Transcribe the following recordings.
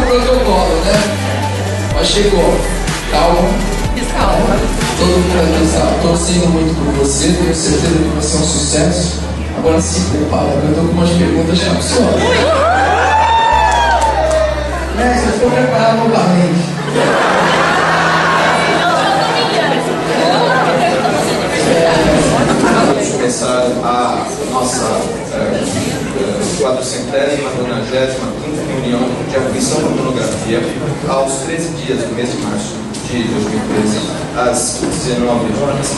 Protocolo, né? Mas chegou. Calma. Todo mundo aqui está torcendo muito por você. Tenho certeza que você é um sucesso. Agora se prepara, que eu estou com umas perguntas capciosas. Mestre, eu estou preparado novamente. Vamos começar a nossa 490ª, 95ª reunião de atribuição da monografia aos 13 dias do mês de março de 2013, às 19 horas,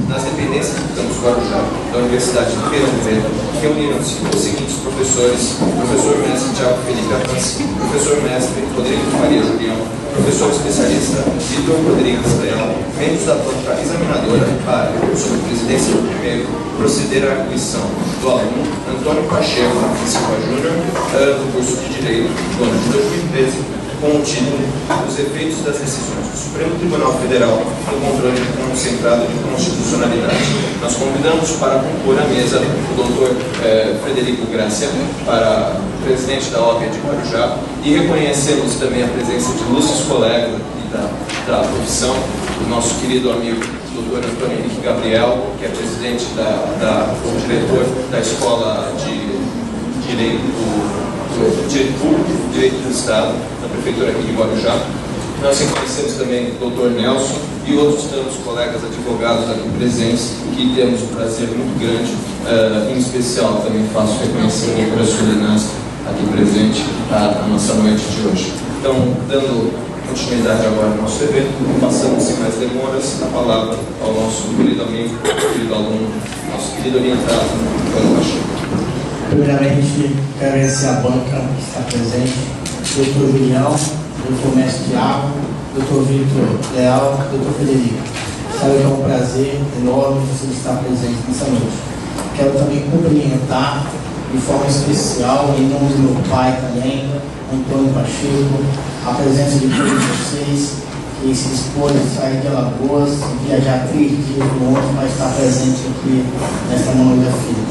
nas dependências do campus Guarujá, da Universidade de Ribeirão Preto, reuniram-se os seguintes professores: professor mestre Tiago Felipe Afansi, professor mestre Rodrigo Faria Julião, professor especialista Vitor Rodrigues Leal, membros da planta examinadora para, sob a presidência do primeiro, proceder à atribuição do aluno Antônio Pacheco Silva Júnior, do curso de Direito, do ano de 2013, com o título Os efeitos das decisões do Supremo Tribunal Federal no controle concentrado de constitucionalidade. Nós convidamos para compor a mesa o doutor Frederico Grácia, para presidente da OAB de Guarujá, e reconhecemos também a presença de ilustres colegas da profissão, o nosso querido amigo doutor Antônio Henrique Gabriel, que é presidente diretor da Escola de Direito Público, Direito do Estado, da Prefeitura aqui de Guarujá. Nós reconhecemos também o Dr. Nelson e outros tantos colegas advogados aqui presentes, que temos um prazer muito grande, em especial também faço reconhecer a doutora Sulinás aqui presente na nossa noite de hoje. Então, dando continuidade agora ao nosso evento, passamos sem mais demoras a palavra ao nosso querido amigo, querido aluno, nosso querido orientado, Antônio Pacheco. Primeiramente, quero agradecer a banca que está presente, doutor Julião, doutor mestre Tiago, doutor Vitor Leal, doutor Frederico. Sabe que é um prazer enorme você estar presente nessa noite. Quero também cumprimentar de forma especial, em nome do meu pai também, Antônio Pacheco, a presença de todos vocês que se dispôs a sair de Alagoas, viajar 3 dias do ônibus para estar presente aqui nessa monografia.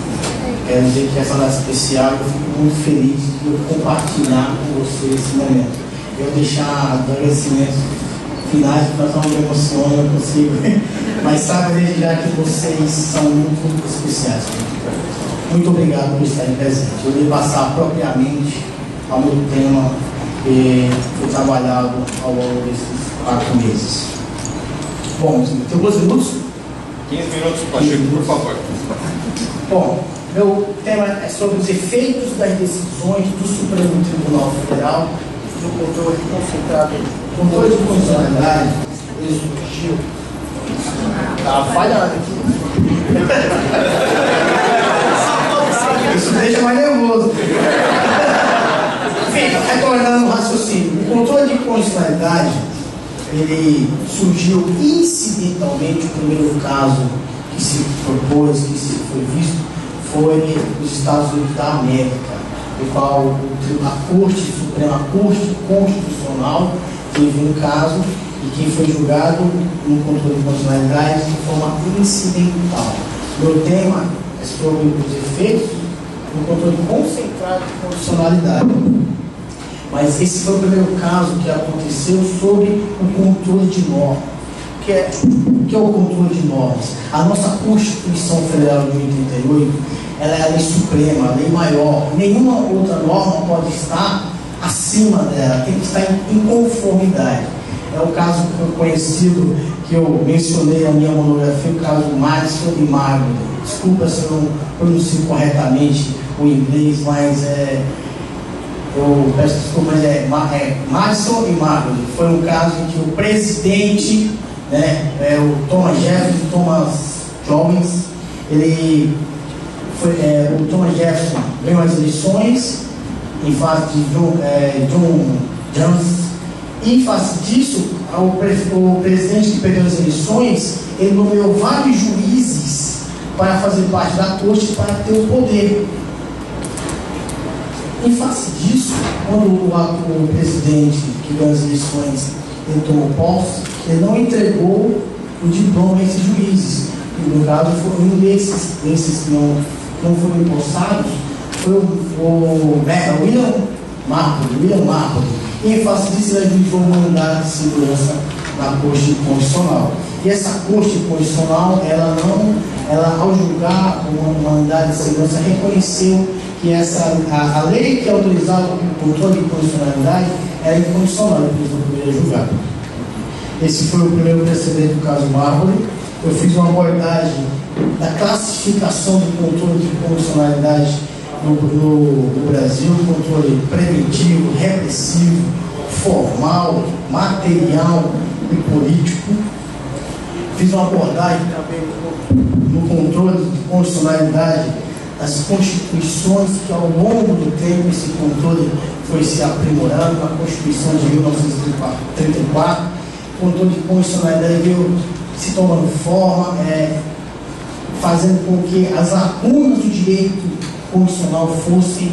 Quero dizer que essa data especial eu fico muito feliz de compartilhar com vocês esse momento. Eu deixar agradecimentos finais, que nós não me emocionam, eu não consigo, mas sabe desde já que vocês são muito especiais. Muito obrigado por estarem presentes. Eu vou passar propriamente ao meu tema que foi trabalhado ao longo desses 4 meses. Bom, tem 12 minutos? 15 minutos, Pacheco, por favor. Bom, meu tema é sobre os efeitos das decisões do Supremo Tribunal Federal do controle concentrado. O controle de constitucionalidade surgiu. Tá falhando aqui. Isso deixa mais nervoso. Enfim, retornando ao raciocínio, o controle de constitucionalidade ele surgiu incidentalmente. O primeiro caso que se propôs, que se foi visto, foi nos Estados Unidos da América, no qual a Corte Suprema, a Corte Constitucional, teve um caso e que foi julgado no controle de constitucionalidade de forma incidental. Meu tema é sobre os efeitos do controle concentrado de constitucionalidade. Mas esse foi o primeiro caso que aconteceu sobre o controle de normas. O que é o controle de normas? A nossa Constituição Federal de 88, ela é a lei suprema, a lei maior. Nenhuma outra norma pode estar acima dela, tem que estar em conformidade. É o caso conhecido que eu mencionei na minha monografia, o caso Madison e Marbury. Desculpa se eu não pronuncio corretamente o inglês, mas eu peço desculpa, mas Madison e Marbury. Foi um caso em que o presidente, o Thomas Jefferson, o Thomas Jefferson ganhou as eleições em face de John Jones, e em face disso, o presidente que perdeu as eleições, ele nomeou vários juízes para fazer parte da corte para ter o poder. Em face disso, quando o presidente que ganhou as eleições ele tomou posse, ele não entregou o diploma a esses juízes. E, no caso, foi um desses que não foram empossados, foi o William Marple. E em face disso, ele adjudicou um mandado de segurança na Corte Constitucional. E essa Corte Constitucional, ela ao julgar o mandado de segurança, reconheceu que a lei que autorizava o controle de constitucionalidade era incondicional, e por isso não poderia julgar. Esse foi o primeiro precedente do caso Marble. Eu fiz uma abordagem da classificação do controle de constitucionalidade no Brasil, controle preventivo, repressivo, formal, material e político. Fiz uma abordagem também no controle de constitucionalidade das constituições, que ao longo do tempo esse controle foi se aprimorando. Na Constituição de 1934, o controle de constitucionalidade veio se tomando forma, fazendo com que as lacunas do direito constitucional fossem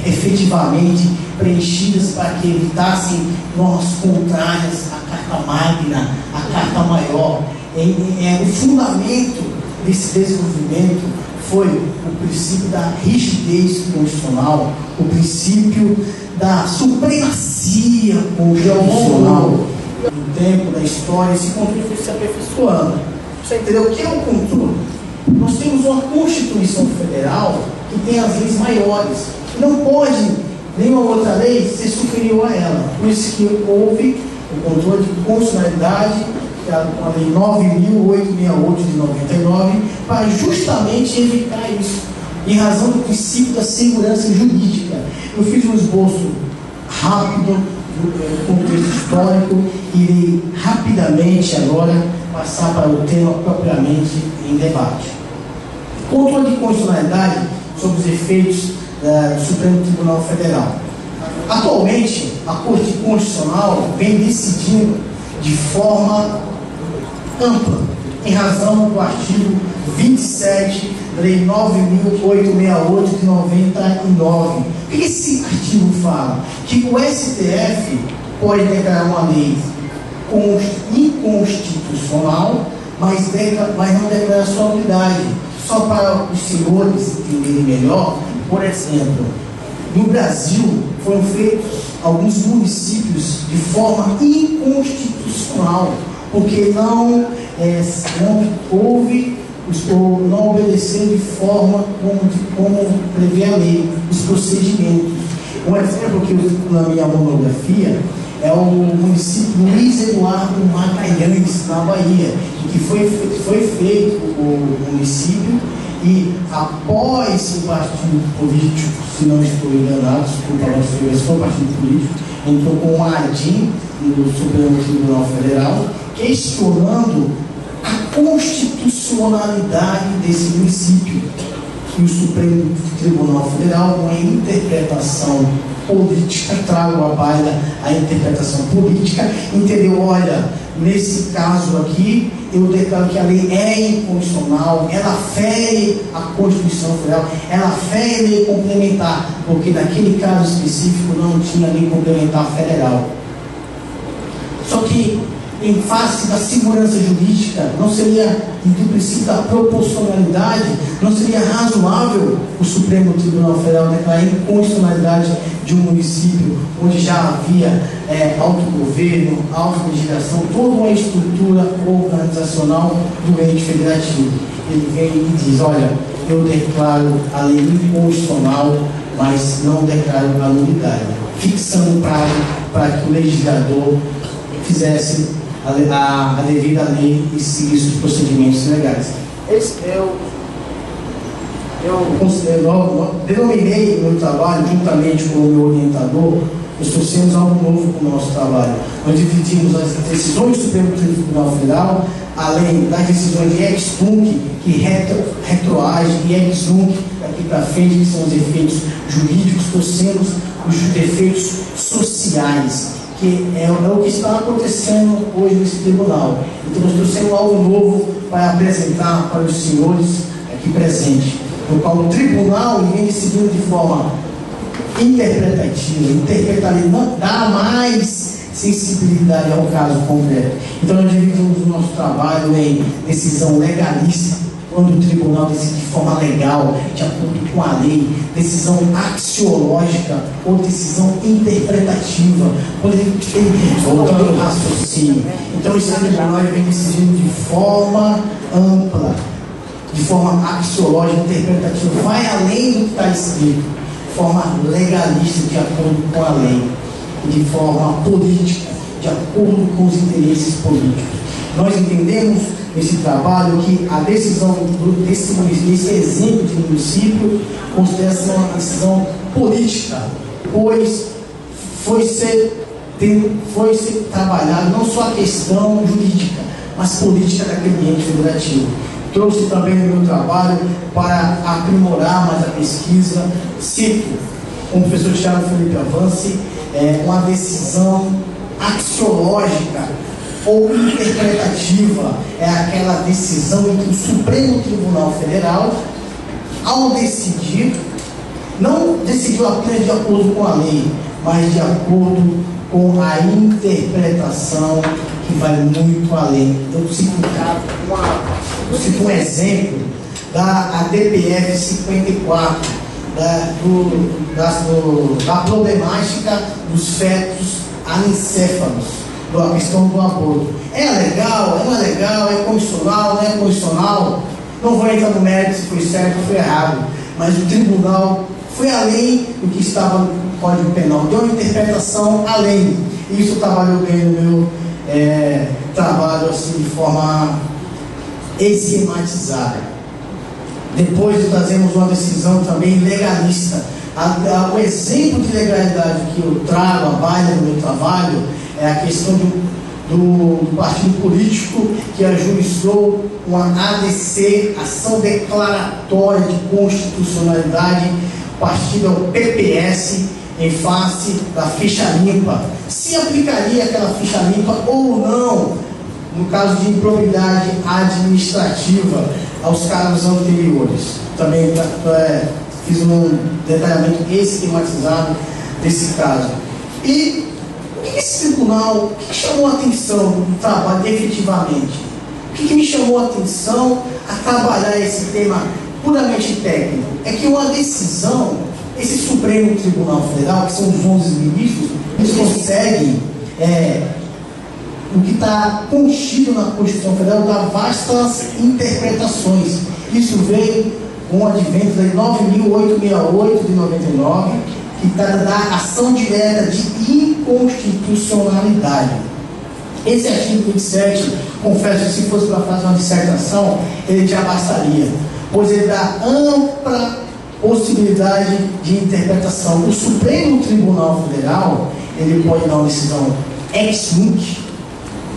efetivamente preenchidas para que evitassem normas contrárias à Carta Magna, à Carta Maior. O fundamento desse desenvolvimento foi o princípio da rigidez constitucional, o princípio da supremacia constitucional. No tempo da história, esse controle foi se aperfeiçoando. Você entendeu o que é o controle? Nós temos uma Constituição Federal que tem as leis maiores. Não pode nenhuma outra lei ser superior a ela. Por isso que houve o controle de constitucionalidade, com a Lei 9.868 de 99, para justamente evitar isso, em razão do princípio da segurança jurídica. Eu fiz um esboço rápido do contexto histórico e irei rapidamente agora passar para o tema propriamente em debate. Controle de constitucionalidade sobre os efeitos do Supremo Tribunal Federal. Atualmente, a Corte Constitucional vem decidindo de forma ampla, em razão do artigo 27 da Lei 9.868 de 99. O que esse artigo fala? Que o STF pode declarar uma lei inconstitucional, mas não declarar sua nulidade. Só para os senhores entenderem melhor, por exemplo, no Brasil foram feitos alguns municípios de forma inconstitucional, porque não obedeceram de forma como prevê a lei, os procedimentos. Um exemplo que eu uso na minha monografia é o município Luiz Eduardo Magalhães, na Bahia, que foi feito o município, e após o partido político, se não estou enganado, desculpa, mas foi o partido político, entrou com um ADIM no Supremo Tribunal Federal, questionando a constitucionalidade desse município. E o Supremo Tribunal Federal, com a interpretação política, trago à baila a interpretação política, entendeu? Olha, nesse caso aqui, eu declaro que a lei é inconstitucional, ela fere a Constituição Federal, ela fere a lei complementar, porque naquele caso específico não tinha lei complementar federal. Só que, em face da segurança jurídica, não seria, do princípio da proporcionalidade, não seria razoável o Supremo Tribunal Federal declarar a inconstitucionalidade de um município onde já havia autogoverno, autolegislação, toda uma estrutura organizacional do ente federativo. Ele vem e diz: olha, eu declaro a lei inconstitucional, mas não declaro a nulidade, fixando prazo para que o legislador fizesse a devida lei e seguisse os procedimentos legais. Eu denominei o meu trabalho, juntamente com o meu orientador, nós trouxemos algo novo para o nosso trabalho. Nós dividimos as decisões do Supremo Tribunal Federal, além das decisões de ex tunc, que retroagem, e ex nunc, daqui para frente, que são os efeitos jurídicos, trouxemos os efeitos sociais, que é o que está acontecendo hoje nesse tribunal. Então nós trouxemos algo novo para apresentar para os senhores aqui presentes, no qual o tribunal vem decidindo de forma interpretativa, não dá mais sensibilidade ao caso concreto. Então nós dividimos o nosso trabalho em decisão legalista, quando o tribunal decide de forma legal, de acordo com a lei, decisão axiológica ou decisão interpretativa, quando ele tem voltando ao raciocínio. Então esse tribunal vem decidindo de forma ampla, de forma axiológica, interpretativa, vai além do que está escrito, de forma legalista, de acordo com a lei, de forma política, de acordo com os interesses políticos. Nós entendemos nesse trabalho que a decisão desse exemplo de município considera-se uma decisão política, pois foi ser trabalhado não só a questão jurídica, mas política daquele ente federativo. Trouxe também no meu trabalho para aprimorar mais a pesquisa, cito com o professor Thiago Felipe Avance, uma decisão axiológica ou interpretativa, é aquela decisão em que o Supremo Tribunal Federal, ao decidir, não decidiu apenas de acordo com a lei, mas de acordo com a interpretação que vai muito além. Eu cito um exemplo da ADPF 54, da problemática dos fetos anencéfalos, da questão do aborto. É legal? Não é legal? É condicional? Não é condicional? Não vou entrar no mérito se foi certo ou foi errado, mas o tribunal foi além do que estava no Código Penal, deu uma interpretação além. Isso eu trabalho bem no meu trabalho assim, de forma esquematizada. Depois trazemos uma decisão também legalista. O exemplo de legalidade que eu trago, a baila no meu trabalho, é a questão do partido político que ajuizou uma ADC, Ação Declaratória de Constitucionalidade, partido ao PPS, em face da ficha limpa. Se aplicaria aquela ficha limpa ou não, no caso de improbidade administrativa, aos casos anteriores. Também fiz um detalhamento esquematizado desse caso. E o que esse tribunal, o que chamou a atenção do trabalho efetivamente? O que me chamou a atenção a trabalhar esse tema puramente técnico? É que uma decisão, esse Supremo Tribunal Federal, que são os 11 ministros, eles conseguem, o que está contido na Constituição Federal, dar vastas interpretações. Isso veio com o advento da 9.868 de 99, que trata da ação direta de inconstitucionalidade. Esse artigo 27, confesso que se fosse para fazer uma dissertação, ele já bastaria, pois ele dá ampla possibilidade de interpretação. O Supremo Tribunal Federal, ele pode dar uma decisão ex nunc,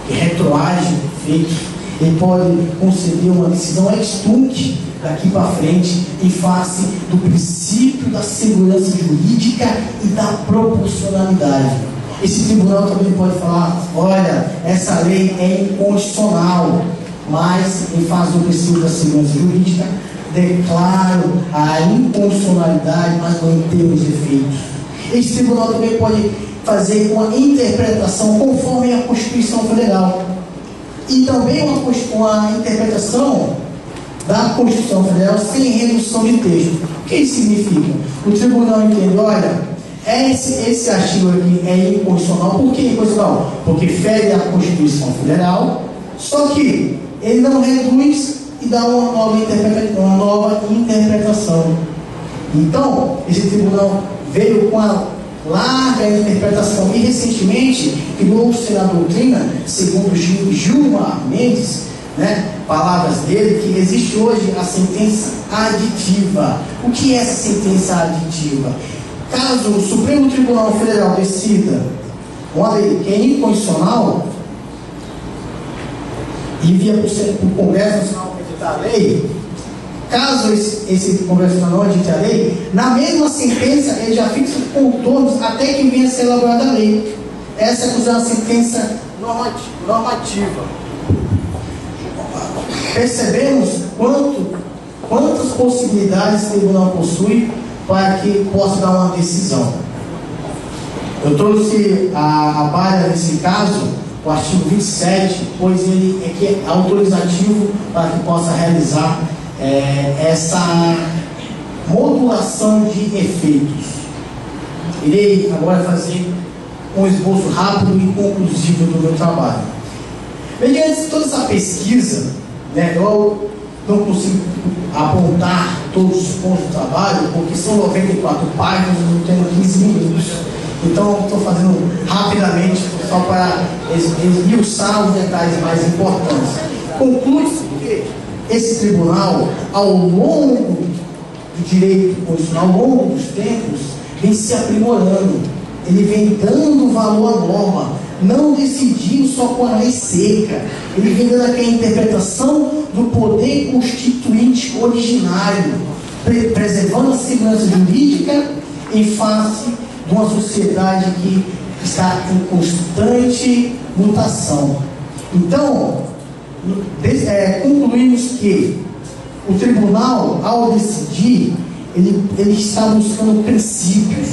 que retroage efeitos, ele pode conceder uma decisão ex tunc daqui para frente, em face do princípio da segurança jurídica e da proporcionalidade. Esse tribunal também pode falar: olha, essa lei é inconstitucional, mas em face do princípio da segurança jurídica, declaro a inconstitucionalidade, mas não tenho os efeitos. Esse tribunal também pode fazer uma interpretação conforme a Constituição Federal e também uma interpretação da Constituição Federal sem redução de texto. O que isso significa? O tribunal entende: olha, esse artigo aqui é inconstitucional. Por que inconstitucional? Porque fere a Constituição Federal, só que ele não reduz e dá uma nova interpretação. Então, esse tribunal veio com a larga interpretação e recentemente criou-se na doutrina, segundo Gilmar Mendes, palavras dele, que existe hoje a sentença aditiva. O que é essa sentença aditiva? Caso o Supremo Tribunal Federal decida uma lei que é inconstitucional e envia para o Congresso Nacional editar a lei, caso esse Congresso Nacional edite a lei, na mesma sentença ele já fixa os contornos até que venha a ser elaborada a lei. Essa é uma sentença normativa. Percebemos quantas possibilidades o tribunal possui para que possa dar uma decisão. Eu trouxe a baila nesse caso, o artigo 27, pois ele é autorizativo para que possa realizar essa modulação de efeitos. Irei agora fazer um esboço rápido e conclusivo do meu trabalho. Mediante toda essa pesquisa, eu não consigo apontar todos os pontos do trabalho, porque são 94 páginas, eu tenho 15 minutos. Então, estou fazendo rapidamente, só para esmiuçar os detalhes mais importantes. Conclui-se que esse tribunal, ao longo do direito constitucional, ao longo dos tempos, vem se aprimorando. Ele vem dando valor à norma, não decidindo só com a lei seca. Ele vem dando aquela interpretação do poder constituinte originário, preservando a segurança jurídica em face de uma sociedade que está em constante mutação. Então, concluímos que o tribunal, ao decidir, ele está buscando princípios,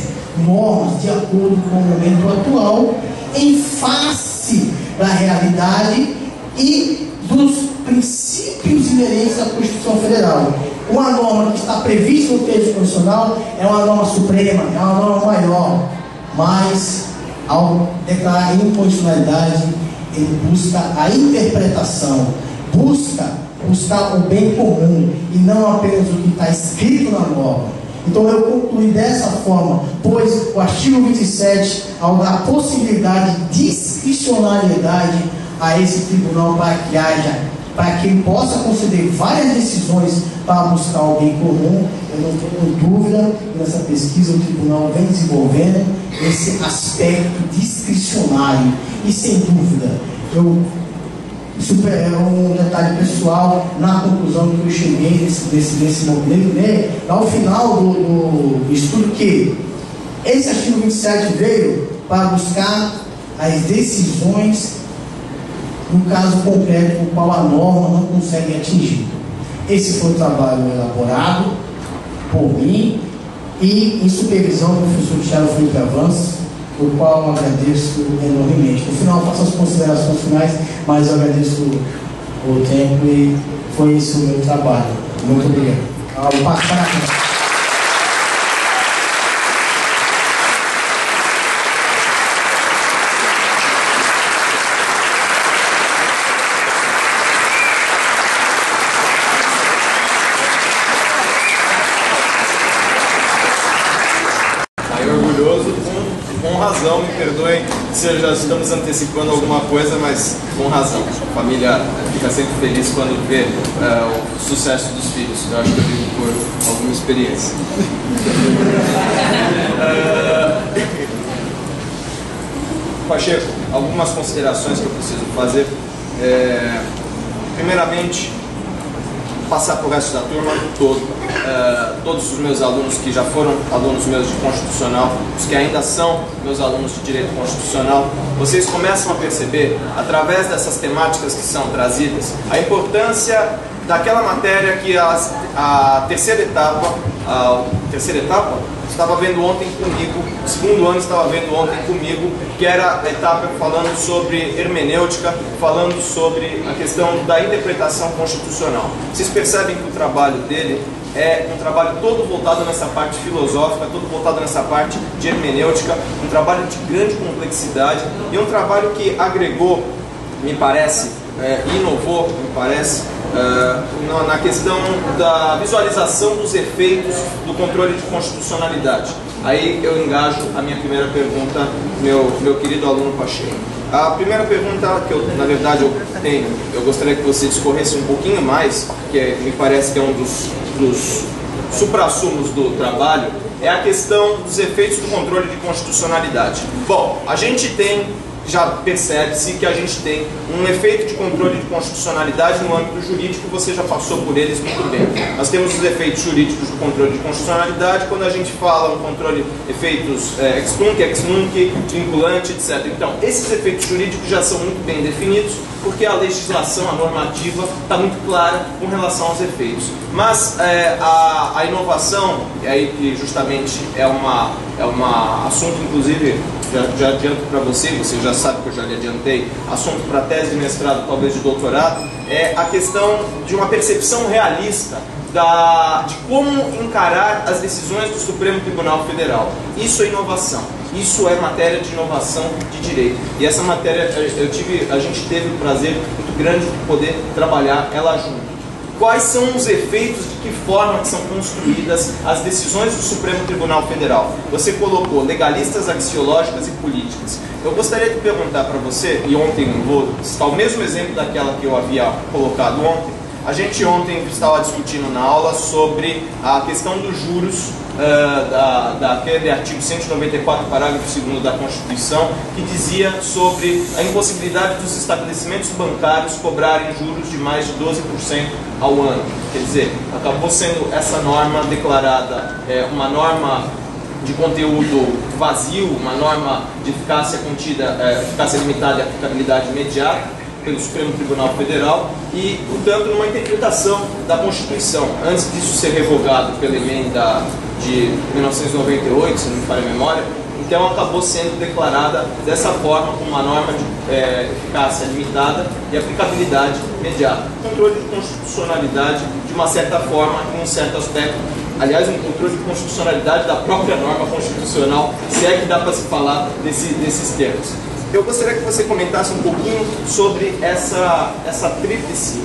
normas de acordo com o momento atual, em face da realidade e dos princípios inerentes à Constituição Federal. Uma norma que está prevista no texto constitucional é uma norma suprema, é uma norma maior, mas ao declarar inconstitucionalidade, ele busca a interpretação, busca o bem comum e não apenas o que está escrito na norma. Então eu concluí dessa forma, pois o artigo 27, ao dar possibilidade de discricionariedade a esse tribunal para que ele possa conceder várias decisões para buscar o bem comum, eu não tenho dúvida que nessa pesquisa o tribunal vem desenvolvendo esse aspecto discricionário. E sem dúvida, isso é um detalhe pessoal na conclusão que eu cheguei nesse momento, ao final do estudo, que esse artigo 27 veio para buscar as decisões no caso concreto o qual a norma não consegue atingir. Esse foi o trabalho elaborado por mim e em supervisão do professor Thiago Felipe Avanço, o qual eu agradeço enormemente. No final, eu faço as considerações finais, mas eu agradeço o tempo e foi esse o meu trabalho. Muito obrigado. Parabéns. Me perdoem se já estamos antecipando alguma coisa, mas com razão. A família fica sempre feliz quando vê o sucesso dos filhos. Eu acho que eu digo por alguma experiência. Pacheco, algumas considerações que eu preciso fazer. Primeiramente, passar para o resto da turma todo. Todos os meus alunos que já foram alunos meus de Constitucional, os que ainda são meus alunos de Direito Constitucional, vocês começam a perceber, através dessas temáticas que são trazidas, a importância daquela matéria que a terceira etapa estava vendo ontem comigo, o segundo ano estava vendo ontem comigo, que era a etapa falando sobre hermenêutica, falando sobre a questão da interpretação constitucional. Vocês percebem que o trabalho dele é um trabalho todo voltado nessa parte filosófica, todo voltado nessa parte de hermenêutica, um trabalho de grande complexidade e um trabalho que agregou, me parece, inovou, me parece, na questão da visualização dos efeitos do controle de constitucionalidade. Aí eu engajo a minha primeira pergunta, meu querido aluno Pacheco. A primeira pergunta que na verdade eu gostaria que você discorresse um pouquinho mais, que me parece que é um dos suprassumos do trabalho, é a questão dos efeitos do controle de constitucionalidade. Bom, a gente tem já percebe-se que a gente tem um efeito de controle de constitucionalidade no âmbito jurídico, você já passou por eles muito bem. Nós temos os efeitos jurídicos do controle de constitucionalidade, quando a gente fala no controle efeitos ex nunc, vinculante, etc. Então, esses efeitos jurídicos já são muito bem definidos, porque a legislação, a normativa, está muito clara com relação aos efeitos. Mas a inovação, e aí que justamente é uma assunto, inclusive, já adianto para você já sabe que eu já lhe adiantei, assunto para tese de mestrado, talvez de doutorado, é a questão de uma percepção realista de como encarar as decisões do Supremo Tribunal Federal. Isso é inovação. Isso é matéria de inovação de direito. E essa matéria, a gente teve o prazer muito grande de poder trabalhar ela junto. Quais são os efeitos, de que forma que são construídas as decisões do Supremo Tribunal Federal? Você colocou legalistas, axiológicas e políticas. Eu gostaria de perguntar para você, e ontem vou citar o mesmo exemplo daquela que eu havia colocado ontem. A gente ontem estava discutindo na aula sobre a questão dos juros daquele artigo 194, parágrafo 2º da Constituição, que dizia sobre a impossibilidade dos estabelecimentos bancários cobrarem juros de mais de 12% ao ano. Quer dizer, acabou sendo essa norma declarada uma norma de conteúdo vazio, uma norma de eficácia contida, eficácia limitada e aplicabilidade imediata pelo Supremo Tribunal Federal e, portanto, numa interpretação da Constituição. Antes disso ser revogado pela emenda de 1998, se não me falha a memória, então acabou sendo declarada dessa forma, com uma norma de eficácia limitada e aplicabilidade imediata. Controle de constitucionalidade, de uma certa forma, em um certo aspecto, aliás, um controle de constitucionalidade da própria norma constitucional, se é que dá para se falar desses termos. Eu gostaria que você comentasse um pouquinho sobre essa tríplice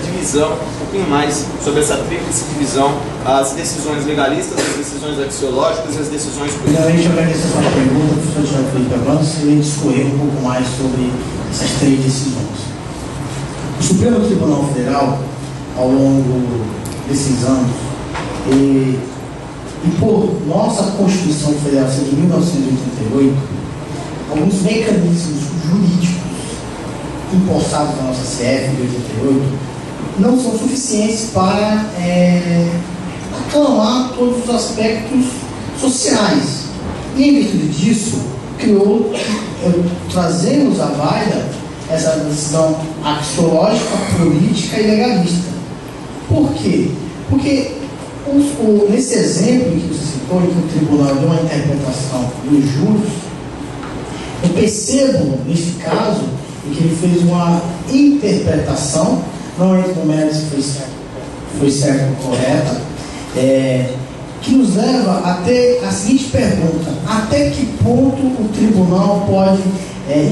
divisão, um pouquinho mais sobre essa tríplice divisão, as decisões legalistas, as decisões axiológicas e as decisões políticas. Primeiramente, eu agradeço a sua pergunta, professor Tiago Felipe Avanço, e discorrer um pouco mais sobre essas três decisões. O Supremo Tribunal Federal, ao longo desses anos, e por nossa Constituição Federal de 1988, alguns mecanismos jurídicos impulsados na nossa CF de 88 não são suficientes para acalmar todos os aspectos sociais. E em virtude disso, trazemos à baila essa decisão axiológica, política e legalista. Por quê? Porque nesse exemplo que você citou, em que o tribunal deu uma interpretação dos juros, eu percebo, neste caso, em que ele fez uma interpretação, não entro no mérito se foi certa ou correta, que nos leva até a seguinte pergunta: até que ponto o tribunal pode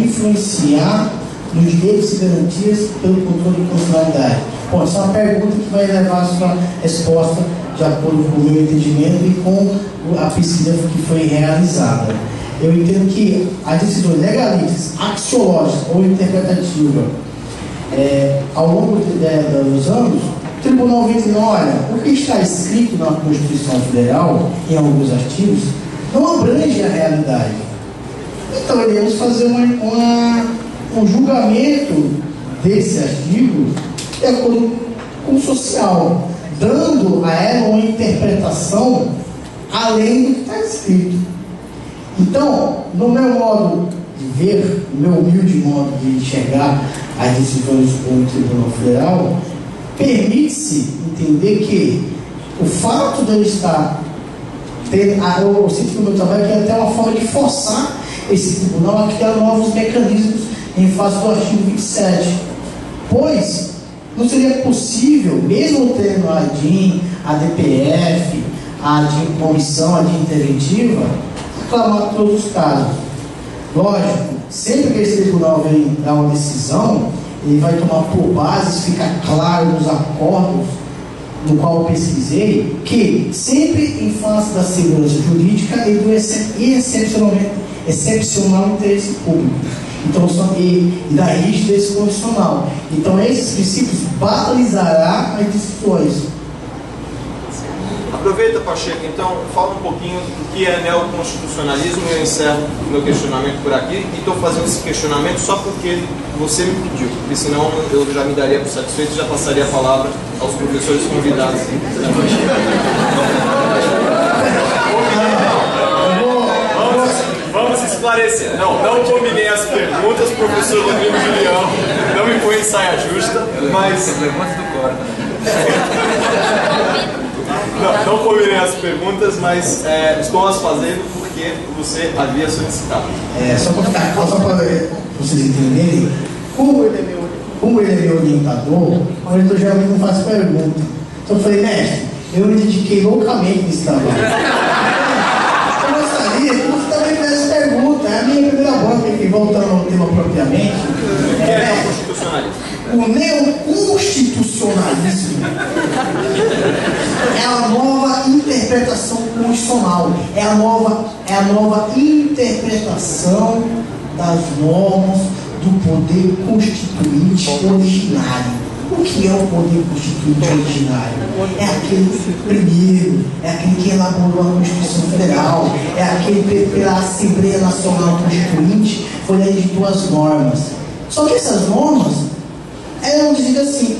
influenciar nos direitos e garantias pelo controle de constitucionalidade? Bom, essa é uma pergunta que vai levar a sua resposta de acordo com o meu entendimento e com a pesquisa que foi realizada. Eu entendo que as decisões legalistas, axiológicas ou interpretativas, ao longo dos anos, o tribunal vem dizendo: olha, o que está escrito na Constituição Federal, em alguns artigos, não abrange a realidade. Então, iremos fazer um julgamento desse artigo de acordo com o social, dando a ela uma interpretação além do que está escrito. Então, no meu modo de ver, no meu humilde modo de enxergar as decisões do Supremo Tribunal Federal, permite-se entender que o fato de ele estar eu sinto que o meu trabalho é até uma forma de forçar esse tribunal a criar novos mecanismos em face do artigo 27, pois não seria possível, mesmo tendo a DIN, a DPF, a DIN comissão, a DIN interventiva, aclamar todos os casos. Lógico, sempre que esse tribunal vem dar uma decisão, ele vai tomar por base, fica claro nos acordos no qual eu pesquisei, que sempre em face da segurança jurídica e do excepcional interesse público. Então, e da rigidez constitucional. Então, esses princípios balizarão as decisões. Aproveita, Pacheco, então, fala um pouquinho do que é neoconstitucionalismo e eu encerro o meu questionamento por aqui. E estou fazendo esse questionamento só porque você me pediu, porque senão eu já me daria por satisfeito e já passaria a palavra aos professores convidados. Vamos esclarecer. Não combinei as perguntas, professor Rodrigo Julião. Não me põe em saia justa, mas... Não combinei as perguntas, mas estou as fazendo porque você havia solicitado. Só para vocês entenderem, como ele é meu orientador, o orientador geralmente não faz pergunta. Então eu falei, mestre, eu me dediquei loucamente nesse trabalho. Eu gostaria que você também fizesse pergunta. É a minha primeira banca, aqui, voltando ao tema propriamente. O que é neoconstitucionalismo? O neoconstitucionalismo é a nova interpretação constitucional, é a nova interpretação das normas do poder constituinte originário. O que é o poder constituinte originário? É aquele primeiro, é aquele que elaborou a Constituição Federal, é aquele pela Assembleia Nacional Constituinte foi editou as normas. Só que essas normas elas não dizem assim,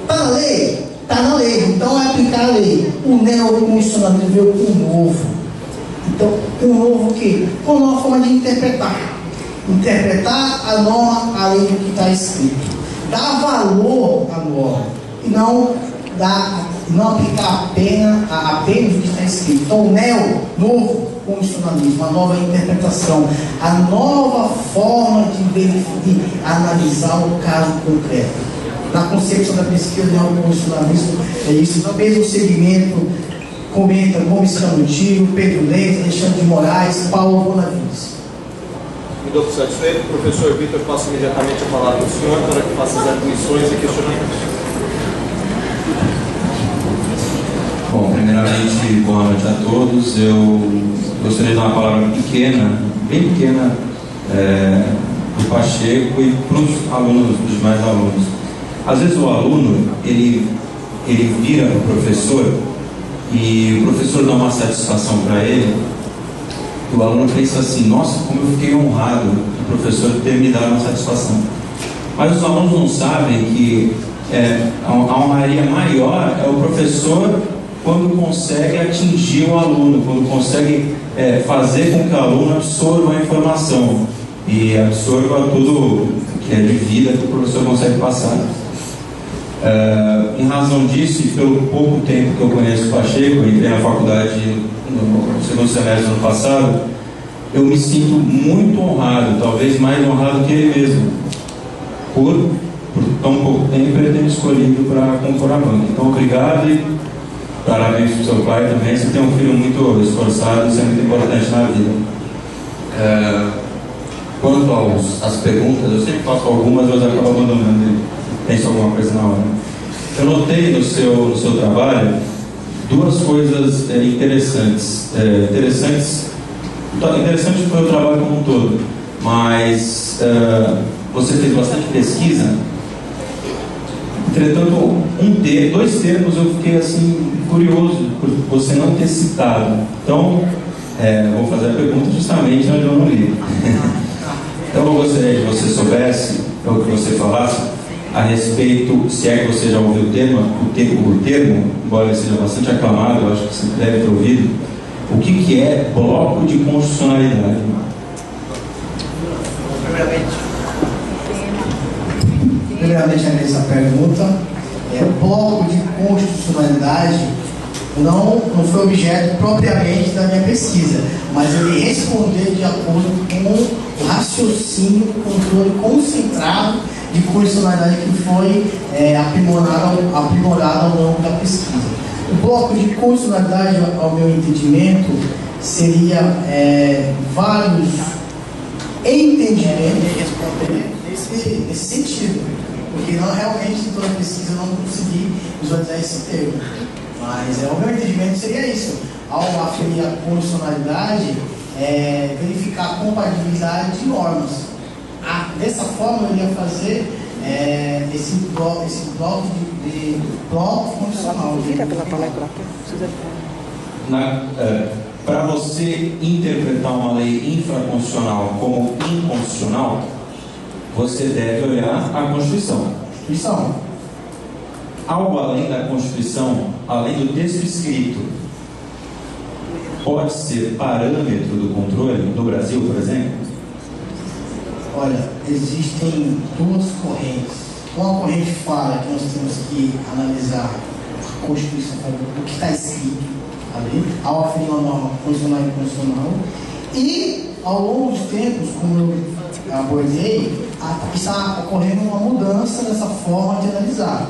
está na lei? Está na lei, então é aplicar a lei. O neoconstitucionalismo veio com o novo. Então, o novo o quê? Com uma forma de interpretar. Interpretar a norma além do que está escrito. Dar valor à norma. E não aplicar apenas o que está escrito. Então, o novo constitucionalismo, a nova interpretação, a nova forma de analisar o caso concreto. Na concepção da pesquisa do neoconstitucionalismo, é isso. No mesmo segmento, comenta Gomes Canutiro, Pedro Leite, Alexandre de Moraes, Paulo Bonavides. Me dou por satisfeito. Professor Vitor, passo imediatamente a palavra ao senhor para que faça as atribuições e questionamentos. Bom, primeiramente, boa noite a todos. Eu gostaria de dar uma palavra pequena, bem pequena, para o Pacheco e para os alunos, os demais alunos. Às vezes o aluno, ele vira o professor e o professor dá uma satisfação para ele e o aluno pensa assim, nossa, como eu fiquei honrado do professor ter me dado uma satisfação. Mas os alunos não sabem que a honraria maior é o professor quando consegue atingir o aluno, quando consegue fazer com que o aluno absorva a informação e absorva tudo que é de vida que o professor consegue passar. Em razão disso, e pelo pouco tempo que eu conheço o Pacheco, eu entrei na faculdade no segundo semestre do ano passado, eu me sinto muito honrado, talvez mais honrado que ele mesmo, por tão pouco tempo ele ter me escolhido para compor a banca. Então, obrigado e parabéns para o seu pai também. Você tem um filho muito esforçado, isso é muito importante na vida. Quanto às perguntas, eu sempre faço algumas, mas acabo abandonando. Penso alguma coisa na hora. Eu notei no seu trabalho duas coisas interessantes. Interessante foi o trabalho como um todo, mas você fez bastante pesquisa. Entretanto, dois termos eu fiquei assim curioso por você não ter citado. Então, vou fazer a pergunta justamente onde eu não li. Então, eu gostaria que você soubesse, ou que você falasse a respeito, se é que você já ouviu o termo, embora ele seja bastante aclamado, eu acho que você deve ter ouvido, o que é bloco de constitucionalidade? Primeiramente, essa pergunta, bloco de constitucionalidade não foi objeto propriamente da minha pesquisa, mas ele respondeu de acordo com o raciocínio, o controle concentrado de constitucionalidade que foi aprimorado ao longo da pesquisa. O bloco de constitucionalidade, ao meu entendimento, seria vários entendimentos nesse sentido, porque realmente em toda a pesquisa eu não consegui visualizar esse termo, mas o meu entendimento seria isso: ao aferir a constitucionalidade, verificar a compatibilidade de normas. Dessa forma eu iria fazer esse bloco de bloco constitucional. Vira pela palavra. Para você interpretar uma lei infraconstitucional como inconstitucional, você deve olhar a Constituição. Algo além da Constituição, além do texto escrito, pode ser parâmetro do controle no Brasil, por exemplo? Olha, existem duas correntes. Uma corrente fala que nós temos que analisar a Constituição, o que está escrito ali, ao aferir uma norma constitucional e inconstitucional, e ao longo dos tempos, como eu abordei, está ocorrendo uma mudança nessa forma de analisar.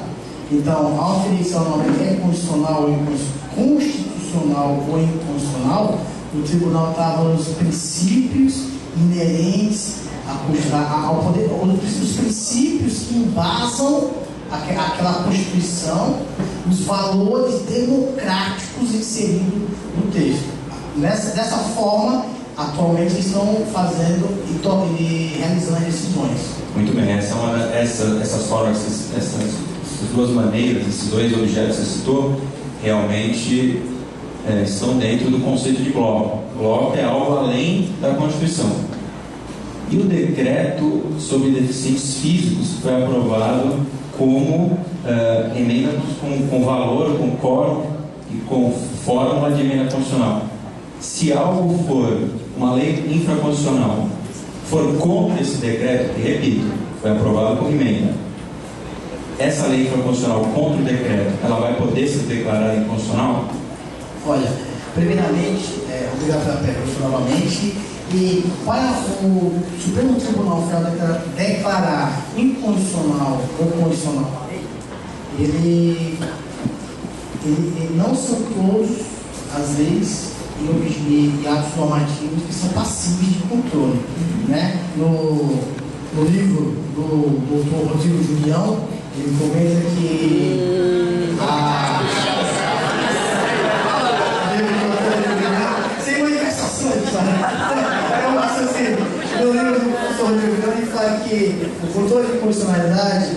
Então, ao aferir se a norma é constitucional ou inconstitucional, o tribunal estava nos princípios inerentes ao poder, os princípios que embasam aquela Constituição, os valores democráticos inseridos no texto. Dessa forma, atualmente estão fazendo e realizando as decisões. Muito bem, essas formas, essas duas maneiras, esses dois objetos que você citou, realmente estão dentro do conceito de bloco. Bloco é algo além da Constituição. E o decreto sobre deficientes físicos foi aprovado como emenda com valor, com quórum e com fórmula de emenda constitucional. Se algo for uma lei infraconstitucional, for contra esse decreto, que repito, foi aprovado por emenda, essa lei infraconstitucional contra o decreto, ela vai poder se declarar inconstitucional? Olha, primeiramente, obrigado pela pergunta novamente. E para o Supremo Tribunal Federal declarar inconstitucional ou constitucional, ele não são todas as leis e atos normativos que são passíveis de controle. Né? No livro do Dr. Rodrigo Julião, ele comenta que sem manifestações, no livro do professor Rodrigo Julião, ele fala que o controle de constitucionalidade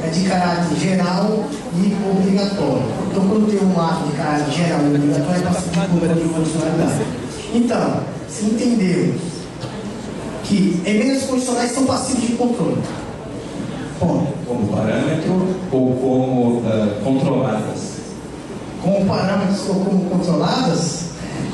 é de caráter geral e obrigatório. Então, quando tem um ato de caráter geral e obrigatório, é passível de controle de constitucionalidade. Então, se entendemos que emendas constitucionais são passíveis de controle. Ponto. Como parâmetro ou como controladas? Como parâmetros ou como controladas?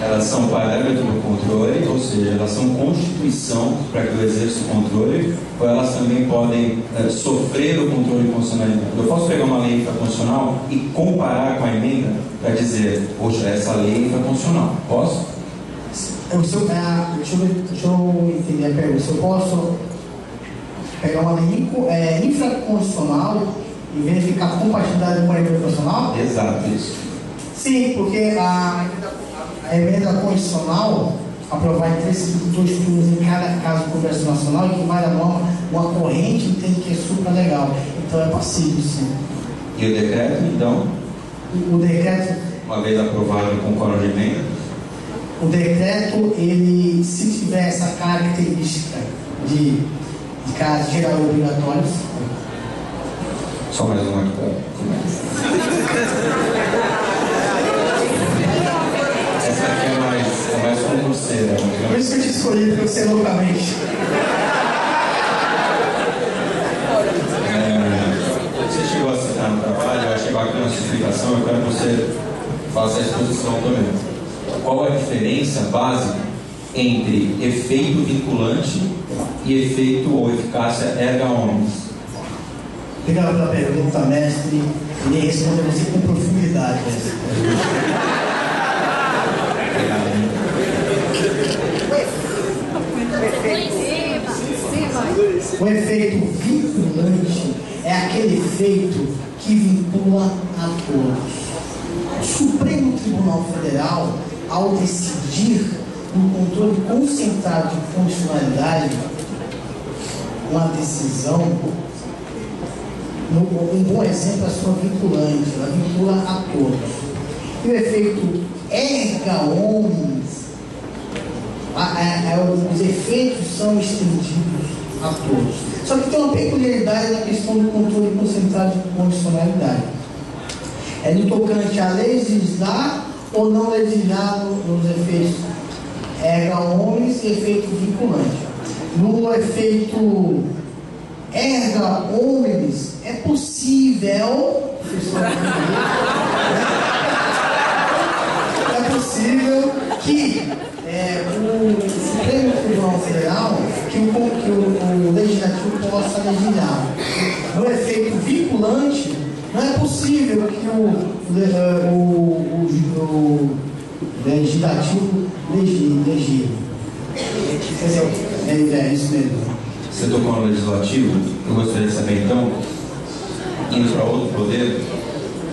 Elas são parâmetro do controle, ou seja, elas são constituição para que eu exerça o controle, ou elas também podem sofrer o controle de constitucionalidade. Eu posso pegar uma lei infraconstitucional e comparar com a emenda para dizer, poxa, essa lei é infraconstitucional. Posso? Deixa eu entender a pergunta. Se eu posso pegar uma lei infraconstitucional e verificar a compatibilidade com a emenda constitucional? Exato, isso. Sim, porque a emenda constitucional aprovada em 2 turnos em cada caso do Congresso Nacional equivale a uma corrente entende que é supralegal. Então é passível, sim. E o decreto, então? O decreto, uma vez aprovado com quórum de emenda? O decreto, ele, se tiver essa característica de caráter geral e obrigatório. Só mais uma aqui. Essa aqui é mais concurseira. Por isso que eu te escolhi, para você loucamente. Você chegou a citar no trabalho, eu achei bacana a sua explicação, eu quero que você faça a exposição também. Qual a diferença básica entre efeito vinculante e efeito ou eficácia erga omnes? Obrigado pela pergunta, mestre. Ele respondeu você com profundidade. O efeito vinculante é aquele efeito que vincula a todos. O Supremo Tribunal Federal, ao decidir no controle concentrado de constitucionalidade, uma decisão, um bom exemplo é a sua vinculante, ela vincula a todos. E o efeito erga omnes, os efeitos são estendidos a todos. Só que tem uma peculiaridade na questão do controle concentrado de condicionalidade. É no tocante a legislar ou não legislar nos efeitos erga omnes e efeito vinculante. No efeito erga omnes é possível que o Supremo Tribunal Federal, que o Legislativo possa legislar. No efeito vinculante, não é possível que o Legislativo legisle. É isso mesmo. Você tocou no Legislativo, eu gostaria de saber então, indo para outro poder,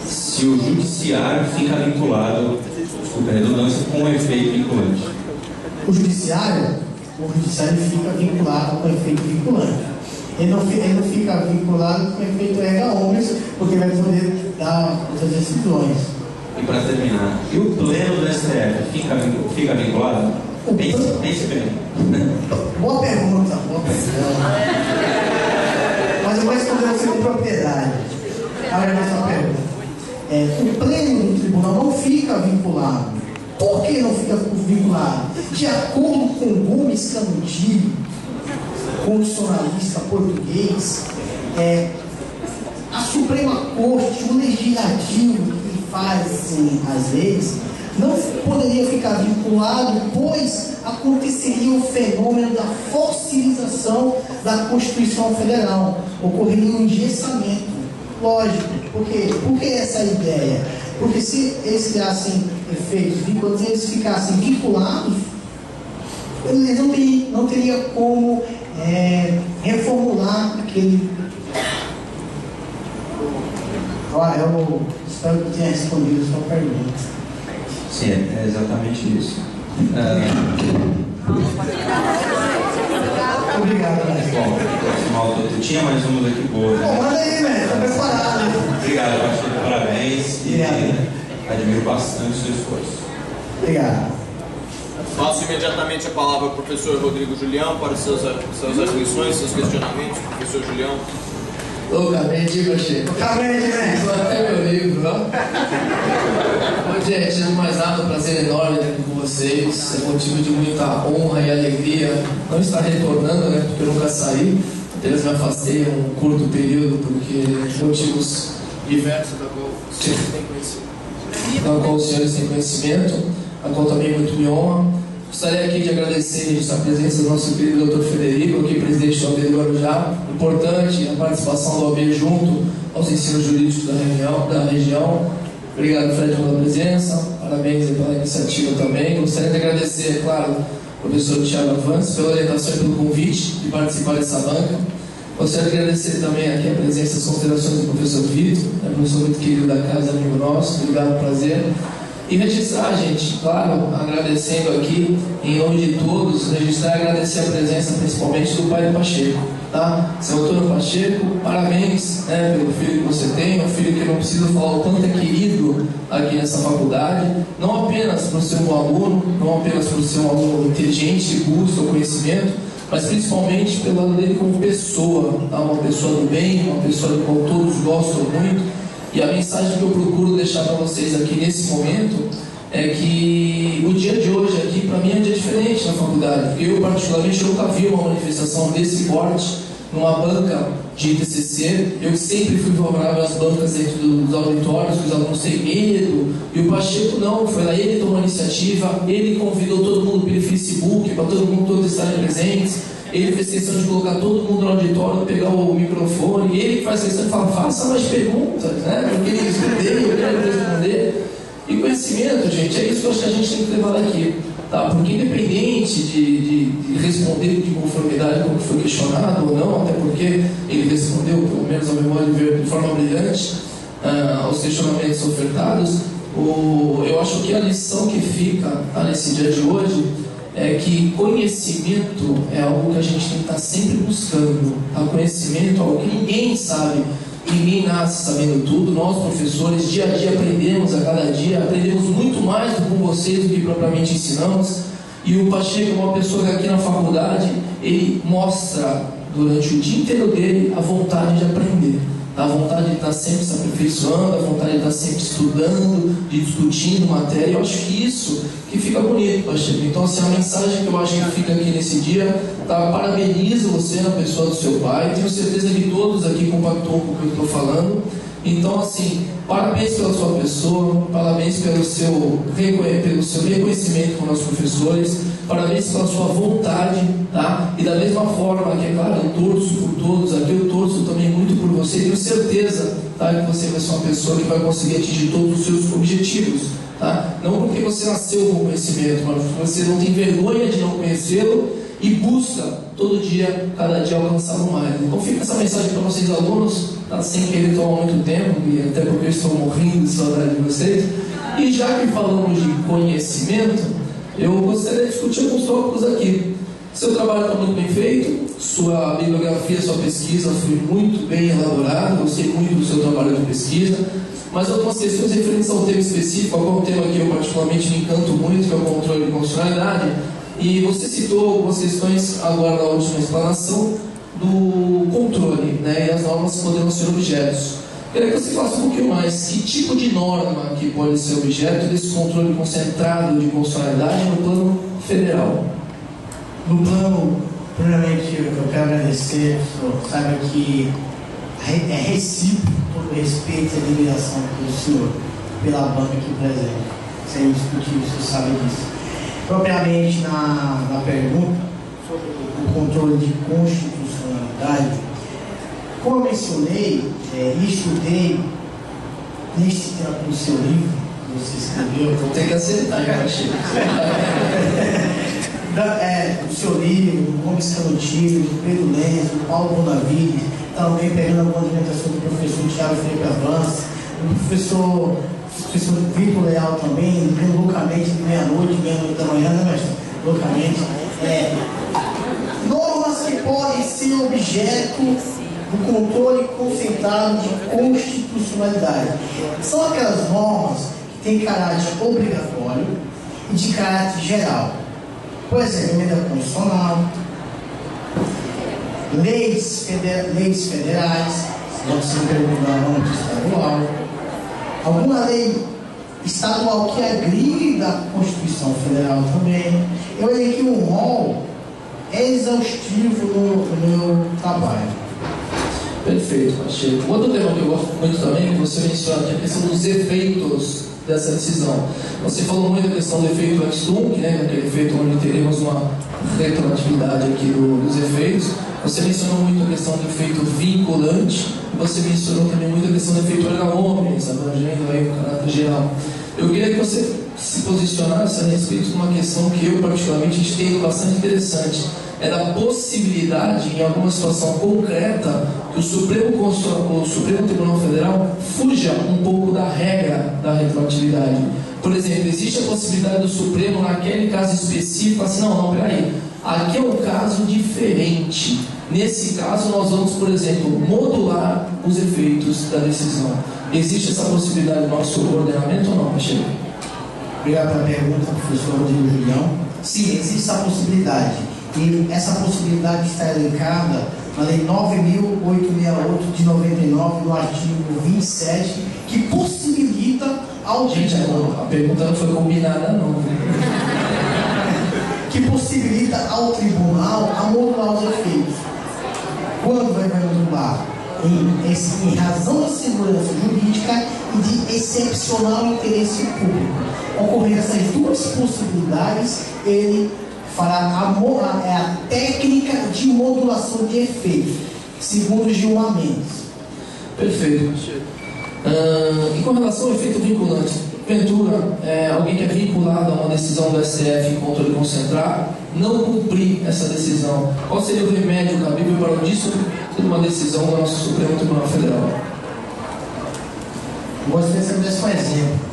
se o Judiciário fica vinculado, desculpa a redundância, com o efeito vinculante. O Judiciário fica vinculado com o efeito vinculante. Ele não fica vinculado com o efeito erga omnes, porque vai poder dar outras decisões. E para terminar, e o Pleno do STF fica vinculado? Pense bem. Boa pergunta. Mas eu vou responder você com propriedade. Olha essa pergunta. O Pleno do Tribunal não fica vinculado. Por que não fica vinculado? De acordo com Gomes Canudilho, constitucionalista português, a Suprema Corte, o Legislativo que faz as leis, não poderia ficar vinculado, pois aconteceria o fenômeno da fossilização da Constituição Federal. Ocorreria um engessamento. Lógico. Por quê? Por que essa ideia? Porque se eles criassem efeitos vinculantes, eles ficassem vinculados, eles não teriam como reformular aquele. Eu espero que tenha respondido a sua pergunta. Sim, é exatamente isso. Obrigado, Léo. Bom, eu tinha mais uma aqui boa. Bom, manda aí, velho, tá preparado. Obrigado, Pacheco, parabéns. Admiro bastante o seu esforço. Obrigado. Passo imediatamente a palavra ao professor Rodrigo Julião para suas aflições, seus questionamentos. Professor Julião. Loucamente, Pacheco. Loucamente, né? Só até meu livro, ó. Bom, gente, antes de mais nada, um prazer enorme estar aqui com vocês. É motivo de muita honra e alegria não estar retornando, né? Porque eu nunca saí. Apenas me afastei um curto período, porque motivos diversos da qual os senhores têm conhecimento, a qual também muito me honra. Gostaria aqui de agradecer a presença do nosso querido Dr. Federico, aqui presidente do OAB do Guarujá. Importante a participação do OAB junto aos ensinos jurídicos da região. Obrigado, Fred, pela presença. Parabéns pela iniciativa também. Gostaria de agradecer, é claro, ao professor Thiago Avantes pela orientação e pelo convite de participar dessa banca. Gostaria de agradecer também aqui a presença e as considerações do professor Vitor, professor muito querido da casa, amigo nosso. Obrigado, prazer. E registrar, gente, claro, agradecendo aqui, em nome de todos, registrar e agradecer a presença principalmente do pai do Pacheco, tá? Seu Antônio Pacheco, parabéns, né, pelo filho que você tem, um filho que não precisa falar o quanto é querido aqui nessa faculdade, não apenas por ser um aluno, não apenas por ser um aluno inteligente que busca o conhecimento, mas principalmente pelo lado dele como pessoa, tá? Uma pessoa do bem, uma pessoa do qual todos gostam muito. E a mensagem que eu procuro deixar para vocês aqui nesse momento é que o dia de hoje aqui, para mim, é um dia diferente na faculdade. Eu, particularmente, nunca vi uma manifestação desse porte numa banca de TCC. Eu sempre fui favorável às bancas dentro dos auditórios, que os alunos têm medo. E o Pacheco não, foi lá, ele tomou a iniciativa, ele convidou todo mundo pelo Facebook, para todo mundo todos estarem presentes. Ele fez questão de colocar todo mundo no auditório, pegar o microfone, ele faz questão de falar, faça mais perguntas, né? Porque ele respondeu, eu quero responder. E conhecimento, gente, é isso que eu acho que a gente tem que levar daqui, tá? Porque independente de responder de conformidade como foi questionado ou não, até porque ele respondeu, pelo menos a memória de forma brilhante, aos questionamentos ofertados, eu acho que a lição que fica nesse dia de hoje é que conhecimento é algo que a gente tem que estar sempre buscando. Conhecimento é algo que ninguém sabe, ninguém nasce sabendo tudo. Nós, professores, dia a dia aprendemos, a cada dia, aprendemos muito mais com vocês do que propriamente ensinamos. E o Pacheco é uma pessoa que aqui na faculdade, ele mostra durante o dia inteiro dele, a vontade de aprender, a vontade de estar sempre se aperfeiçoando, a vontade de estar sempre estudando, de discutindo matéria. Eu acho que isso que fica bonito, pastor. Então, assim, a mensagem que eu acho que fica aqui nesse dia, tá? Parabenizo você na pessoa do seu pai. Tenho certeza que todos aqui compactuam com o que eu estou falando. Então, assim, parabéns pela sua pessoa, parabéns pelo seu reconhecimento com os professores, parabéns pela sua vontade, tá? E da mesma forma que, é claro, eu torço por todos aqui, eu torço também muito por você, tenho certeza, tá, que você vai ser uma pessoa que vai conseguir atingir todos os seus objetivos, tá? Não porque você nasceu com conhecimento, mas porque você não tem vergonha de não conhecê-lo e busca todo dia, cada dia alcançá-lo mais. Então fica essa mensagem para vocês alunos, tá? Sem querer tomar muito tempo, e até porque eu estou morrendo de saudade de vocês. E já que falamos de conhecimento, eu gostaria de discutir alguns tópicos aqui. Seu trabalho está muito bem feito, sua bibliografia, sua pesquisa foi muito bem elaborada, gostei muito do seu trabalho de pesquisa, mas algumas questões referentes ao tema específico, qual é um tema que eu particularmente me encanto muito, que é o controle de constitucionalidade. E você citou algumas questões agora na última explanação do controle, né, e as normas que poderão ser objetos. Queria que você falasse um pouquinho mais que tipo de norma que pode ser objeto desse controle concentrado de constitucionalidade no plano federal. No plano, primeiramente, eu quero agradecer, professor, sabe que é recíproco todo o respeito e admiração do senhor pela banca aqui presente. Sem discutir, o senhor sabe disso. Propriamente na pergunta sobre o controle de constitucionalidade, como eu mencionei e estudei no seu livro que você escreveu. Vou ter que acertar, eu achei. O seu livro, o Gomes Canutino, o Pedro Lenz, o Paulo Bonavides, também pegando a argumentação do professor Thiago Felipe Avança, o professor Vitor Leal também, loucamente de meia-noite da manhã, né, mestre? Loucamente. Normas que podem ser objeto do controle concentrado de constitucionalidade. São aquelas normas que têm caráter obrigatório e de caráter geral. Por exemplo, emenda constitucional, leis federais, pode ser perguntar no âmbito estadual, alguma lei estadual que agride da Constituição Federal também. Eu elenquei um rol exaustivo no meu trabalho. Perfeito, Pacheco. Outro tema que eu gosto muito também, que você menciona, que é a questão dos efeitos dessa decisão. Você falou muito da questão do efeito ex-tunc, né, aquele efeito onde teremos uma retroatividade aqui dos efeitos. Você mencionou muito a questão do efeito vinculante, e você mencionou também muito a questão do efeito erga omnes, abrangendo aí o caráter geral. Eu queria que você se posicionasse a respeito de uma questão que eu particularmente entendo bastante interessante. É da possibilidade, em alguma situação concreta, que o Supremo Tribunal Federal fuja um pouco da regra da retroatividade. Por exemplo, existe a possibilidade do Supremo, naquele caso específico, assim, não, peraí, aqui é um caso diferente. Nesse caso, nós vamos, por exemplo, modular os efeitos da decisão. Existe essa possibilidade no nosso ordenamento ou não, Pacheco? Obrigado pela pergunta, professor Rodrigo Julião. Sim, existe essa possibilidade. E essa possibilidade está elencada na Lei 9.868 de 99, no artigo 27, que possibilita ao tribunal. A pergunta não foi combinada, não. Que possibilita ao tribunal a modular os efeitos. Quando vai modular? Em razão da segurança jurídica e de excepcional interesse público. Ocorrendo essas duas possibilidades, ele fará a técnica de modulação de efeitos, segundo Gilmar Mendes. Perfeito. E com relação ao efeito vinculante, Ventura, alguém que é vinculado a uma decisão do STF em controle concentrado, não cumprir essa decisão, qual seria o remédio cabível para o disso de uma decisão do nosso Supremo Tribunal Federal? Gostaria que você me desse um exemplo.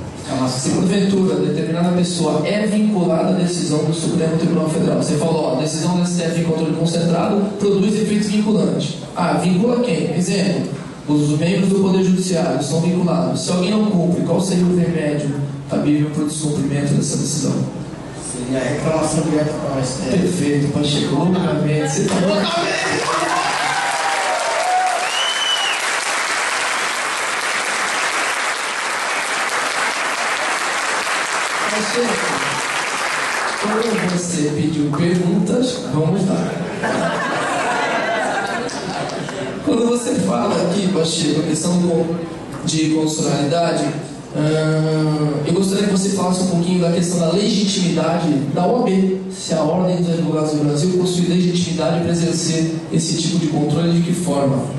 Se porventura determinada pessoa é vinculada à decisão do Supremo Tribunal Federal, você falou, a decisão do STF em controle concentrado produz efeitos vinculantes. Vincula quem? Exemplo, os membros do Poder Judiciário são vinculados. Se alguém não cumpre, qual seria o remédio cabível para o descumprimento dessa decisão? Seria a reclamação direta para o STF. Perfeito, Pacheco, loucamente. Você está loucamente! você pediu perguntas, vamos lá. Quando você fala aqui, Pacheco, a questão de constitucionalidade, eu gostaria que você falasse um pouquinho da questão da legitimidade da OAB, se a Ordem dos Advogados do Brasil possui legitimidade para exercer esse tipo de controle, de que forma?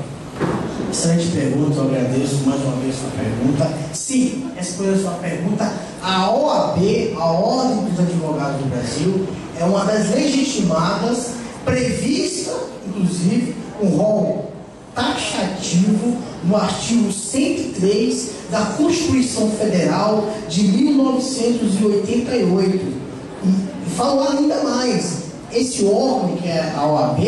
Excelente pergunta, eu agradeço mais uma vez a sua pergunta. Sim, respondendo a sua pergunta, a OAB, a Ordem dos Advogados do Brasil, é uma das legitimadas, prevista, inclusive, um rol taxativo no artigo 103 da Constituição Federal de 1988. E falo ainda mais, esse órgão, que é a OAB,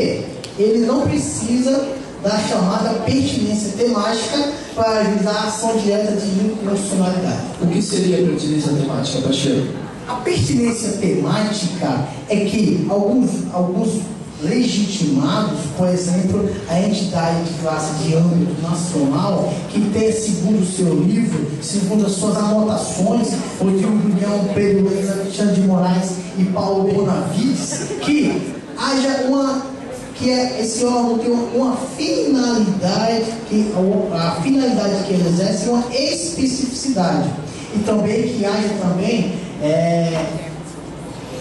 ele não precisa da chamada pertinência temática para avisar a ação direta de inconstitucionalidade. O que seria a pertinência temática, Pacheco? A pertinência temática é que alguns legitimados, por exemplo, a entidade de classe de âmbito nacional, que tem, segundo o seu livro, segundo as suas anotações, Rodrigo Julião, Pedro Luiz, Alexandre de Moraes e Paulo Bonavides, que haja esse órgão tem uma finalidade, a finalidade que ele exerce é uma especificidade, e também que haja também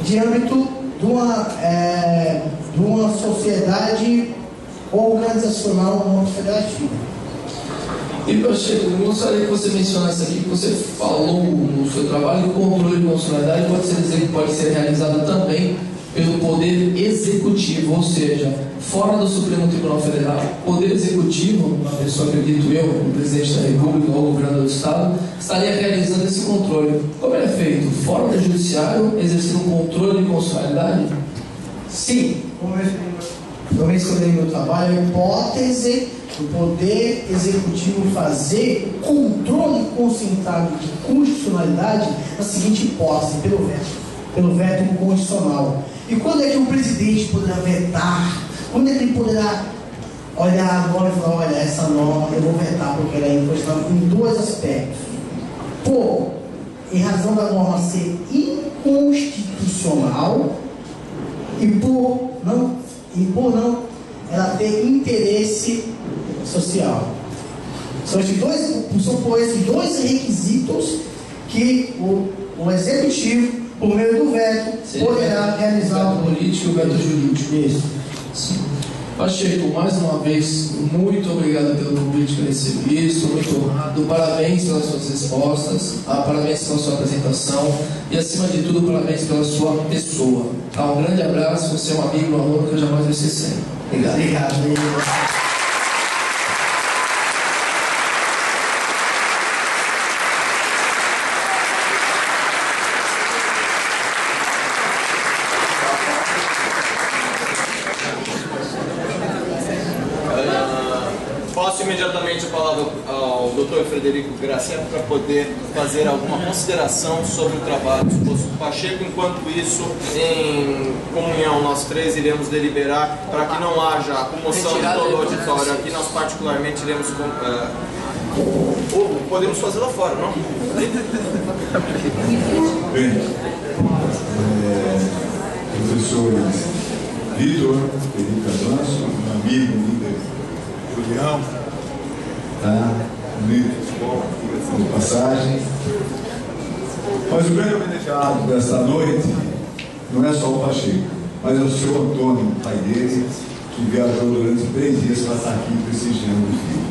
de âmbito de uma sociedade organizacional não federativa. E Pacheco, eu gostaria que você mencionasse aqui, que você falou no seu trabalho, que o controle de constitucionalidade pode ser realizado também pelo Poder Executivo, ou seja, fora do Supremo Tribunal Federal. O Poder Executivo, uma pessoa, acredito eu, o Presidente da República ou o Governador do Estado, estaria realizando esse controle. Como ele é feito? Fora do Judiciário, exercendo um controle de constitucionalidade? Sim, como eu mencionei no meu trabalho, a hipótese do Poder Executivo fazer controle concentrado de constitucionalidade na seguinte hipótese, pelo veto constitucional. E quando é que o presidente poderá vetar? Quando é que ele poderá olhar agora e falar, olha, essa norma eu vou vetar porque ela é inconstitucional em dois aspectos. Em razão da norma ser inconstitucional e por não ela ter interesse social. São por esses dois requisitos que o Executivo, por meio do veto, poderá realizar o veto político e o veto jurídico. Isso. Sim. Pacheco, mais uma vez, muito obrigado pelo convite que eu recebi, estou muito honrado, parabéns pelas suas respostas, parabéns pela sua apresentação e, acima de tudo, parabéns pela sua pessoa. Um grande abraço, você é um amigo, um aluno que eu jamais vou esquecer. Obrigado. Obrigado. Passo imediatamente a palavra ao Dr. Frederico Graciano para poder fazer alguma consideração sobre o trabalho do exposto Pacheco. Enquanto isso, em comunhão, nós três iremos deliberar para que não haja comoção de todo o auditório. Aqui nós particularmente iremos... podemos fazer lá fora, não? Bem, professores Vitor, Felipe Avanço, meu amigo, líder Julião, tá? Líder de futebol, de passagem. Mas o grande homenageado desta noite não é só o Pacheco, mas é o seu Antônio, pai dele, que viajou durante 3 dias para estar aqui prestigiando o filho.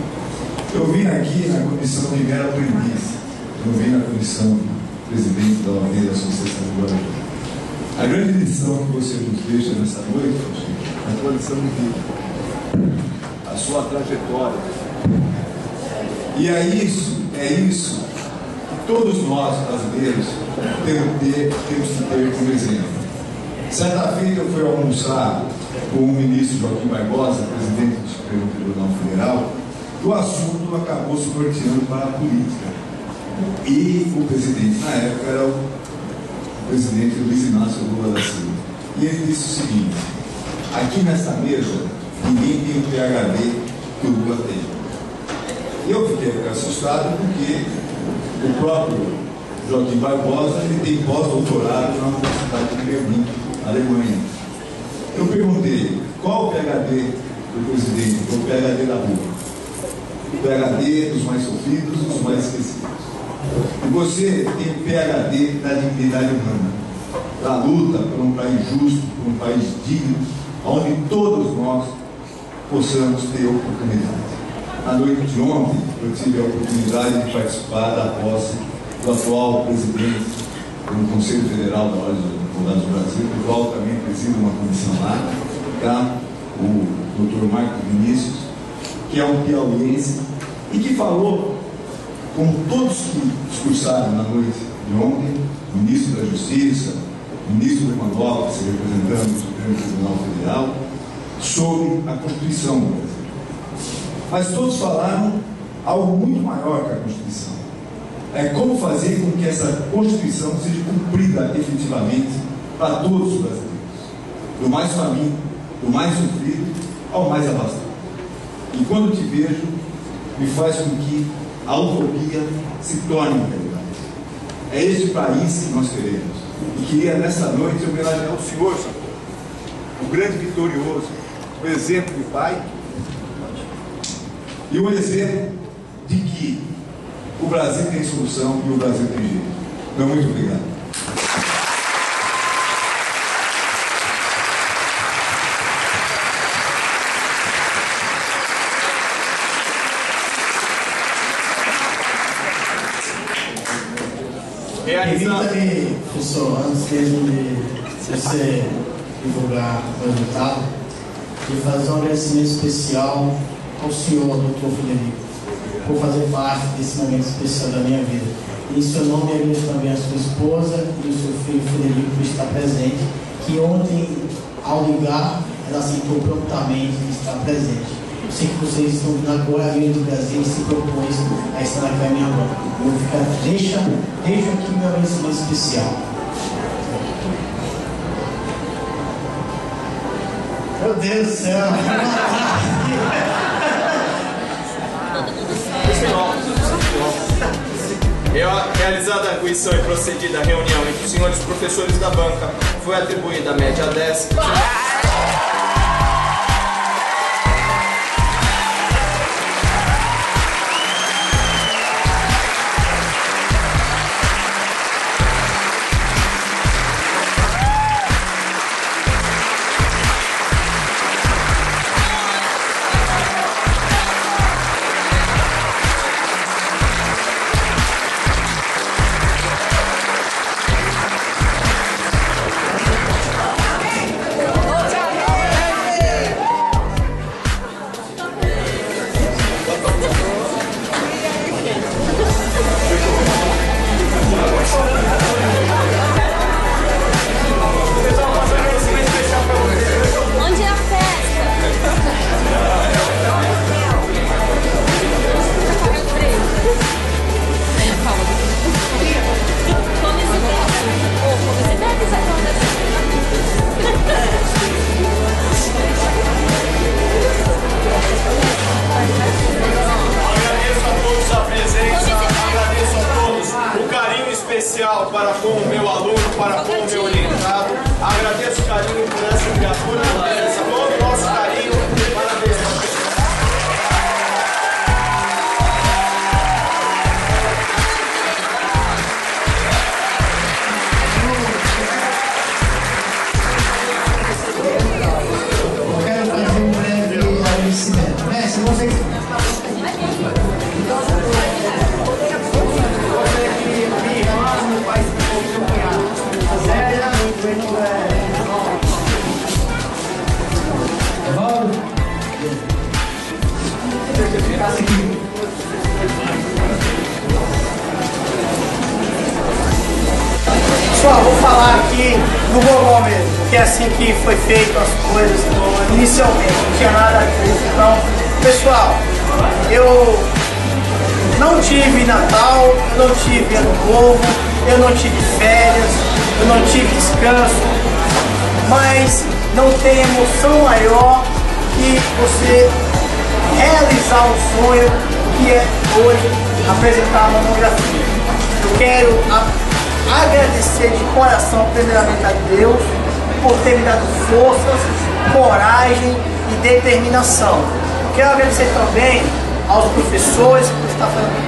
Eu vim aqui na comissão de mera aprendiz, eu vim na comissão presidente da OAB da Associação de Guarujá. A grande lição que você nos deixa nessa noite, Pacheco, é a tua lição de vida, a sua trajetória. E é isso que todos nós brasileiros temos que ter como exemplo. Certa feita eu fui almoçar com o ministro Joaquim Barbosa, presidente do Supremo Tribunal Federal, e o assunto acabou se norteando para a política. E o presidente na época era o presidente Luiz Inácio Lula da Silva. E ele disse o seguinte: aqui nessa mesa ninguém tem o PhD que o Lula tem. Eu fiquei assustado porque o próprio Joaquim Barbosa ele tem pós-doutorado na Universidade de Berlim, Alemanha. Eu perguntei, qual o PhD do presidente? O PhD da rua. O PhD dos mais sofridos, dos mais esquecidos. E você tem o PhD da dignidade humana, da luta por um país justo, por um país digno, onde todos nós possamos ter oportunidade. Na noite de ontem, eu tive a oportunidade de participar da posse do atual presidente do Conselho Federal da Ordem dos Advogados do Brasil, do qual também preside uma comissão lá, tá? O Dr. Marcos Vinícius, que é um piauiense e que falou, como todos que discursaram na noite de ontem, o ministro da Justiça, o ministro Lewandowski, representando o Supremo Tribunal Federal, sobre a Constituição do Brasil. Mas todos falaram algo muito maior que a Constituição. É como fazer com que essa Constituição seja cumprida efetivamente para todos os brasileiros, do mais faminto, do mais sofrido ao mais abastado. E quando te vejo, me faz com que a utopia se torne uma realidade. É este país que nós queremos. E queria nesta noite homenagear o senhor, o grande vitorioso, o exemplo de pai e o exemplo de que o Brasil tem solução e o Brasil tem jeito. Então, muito obrigado. Permita-me, professor, antes mesmo de você divulgar o resultado, de fazer um agradecimento especial ao senhor, doutor Frederico, por fazer parte desse momento especial da minha vida. Em seu nome, agradeço também a sua esposa e o seu filho Frederico por estar presente, que ontem, ao ligar, ela aceitou prontamente estar presente. Eu sei que vocês estão na Correia do Brasil e se propôs a estar na caminha agora. Eu vou ficar, deixo aqui meu agradecimento especial. Meu Deus do céu! Realizada a arguição e procedida a reunião entre os senhores professores da banca, foi atribuída a média 10. Especial para com o meu aluno, para com o meu orientado. Agradeço o carinho por essa criatura, agradeço todo o nosso carinho. Parabéns. Eu quero fazer um breve agradecimento. Se você Pessoal, vou falar aqui no Gogol mesmo, que é assim que foi feito as coisas inicialmente, não tinha nada disso. Então, pessoal, eu não tive Natal, eu não tive Ano Novo, eu não tive férias, eu não tive descanso, mas não tem emoção maior que você realizar um sonho que é hoje apresentar uma monografia. Eu quero agradecer de coração primeiramente a Deus por ter me dado forças, coragem e determinação. Quero agradecer também aos professores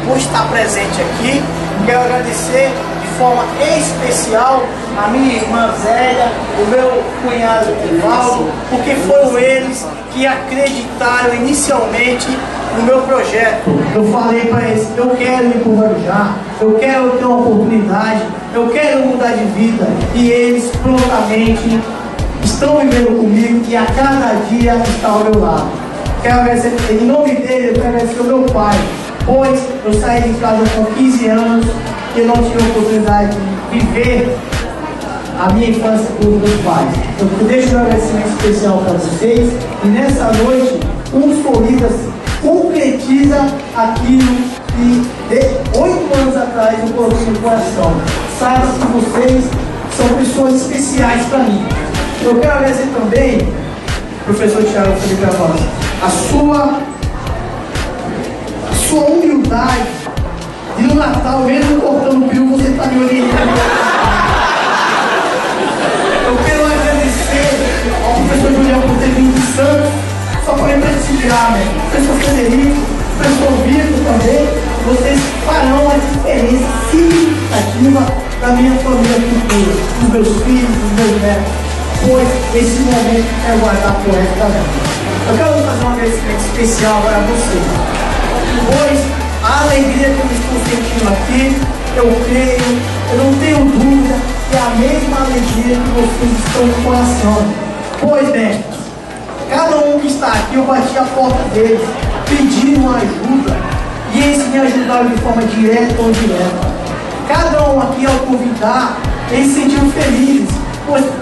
por estar presente aqui. Quero agradecer de forma especial a minha irmã Zélia, o meu cunhado Evaldo, porque foram eles que acreditaram inicialmente no meu projeto. Eu falei para eles, eu quero ir para o Guarujá, eu quero ter uma oportunidade, eu quero mudar de vida, e eles prontamente estão vivendo comigo e a cada dia estão ao meu lado. Quero agradecer, em nome dele, eu quero agradecer ao meu pai, pois eu saí de casa com 15 anos e não tive a oportunidade de viver a minha infância com os meus pais. Eu deixo um agradecimento especial para vocês, e nessa noite, um Floridas concretiza aquilo que 8 anos atrás eu coloquei no coração. Saiba que vocês são pessoas especiais para mim. Eu quero agradecer também, professor Thiago Felipe Avanço, a sua humildade, e no Natal, mesmo cortando o peru, você está me orientando. Eu quero agradecer ao professor Julião por ter vindo de Santos, só para me prestigiar, né? Professor Federico, professor Vitor também, vocês farão a diferença significativa da minha família futura, dos meus filhos, dos meus netos, pois esse momento é guardar por esta vida. Eu quero fazer um agradecimento especial agora a vocês, pois a alegria que eu estou sentindo aqui, eu creio, eu não tenho dúvida, que é a mesma alegria que vocês estão no coração. Pois bem, cada um que está aqui, eu bati a porta deles, pedindo ajuda, e eles me ajudaram de forma direta ou indireta. Cada um aqui, ao convidar, eles se sentiram felizes,